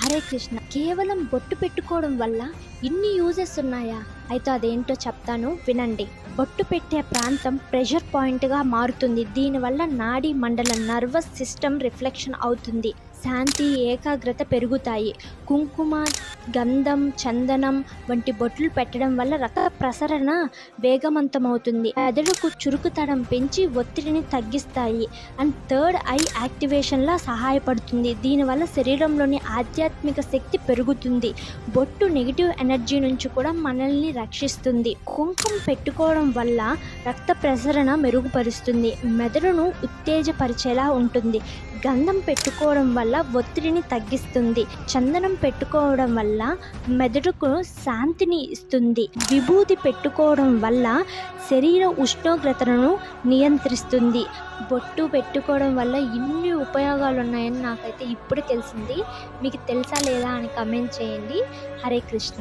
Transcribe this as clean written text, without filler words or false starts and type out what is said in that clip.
హరే కృష్ణ. కేవలం బొట్టు పెట్టుకోవడం వల్ల ఇన్ని యూజెస్ ఉన్నాయా? అయితే అదేంటో చెప్తాను, వినండి. బొట్టు పెట్టే ప్రాంతం ప్రెషర్ పాయింట్గా మారుతుంది. దీనివల్ల నాడీ మండలం, నర్వస్ సిస్టమ్ రిఫ్లెక్షన్ అవుతుంది. శాంతి, ఏకాగ్రత పెరుగుతాయి. కుంకుమ, గంధం, చందనం వంటి బొట్లు పెట్టడం వల్ల రక్త ప్రసరణ వేగవంతమవుతుంది. మెదడుకు చురుకుతనం పెంచి ఒత్తిడిని తగ్గిస్తాయి. అండ్ థర్డ్ ఐ యాక్టివేషన్లా సహాయపడుతుంది. దీనివల్ల శరీరంలోని ఆధ్యాత్మిక శక్తి పెరుగుతుంది. బొట్టు నెగిటివ్ ఎనర్జీ నుంచి కూడా మనల్ని రక్షిస్తుంది. కుంకుమ పెట్టుకోవడం వల్ల రక్త ప్రసరణ మెరుగుపరుస్తుంది. మెదడును ఉత్తేజపరిచేలా ఉంటుంది. గంధం పెట్టుకోవడం వల్ల ఒత్తిడిని తగ్గిస్తుంది. చందనం పెట్టుకోవడం వల్ల మెదడుకు శాంతిని ఇస్తుంది. విభూతి పెట్టుకోవడం వల్ల శరీర ఉష్ణోగ్రతను నియంత్రిస్తుంది. బొట్టు పెట్టుకోవడం వల్ల ఇన్ని ఉపయోగాలు ఉన్నాయని నాకైతే ఇప్పుడు తెలిసింది. మీకు తెలుసా లేదా అని కమెంట్ చేయండి. హరే కృష్ణ.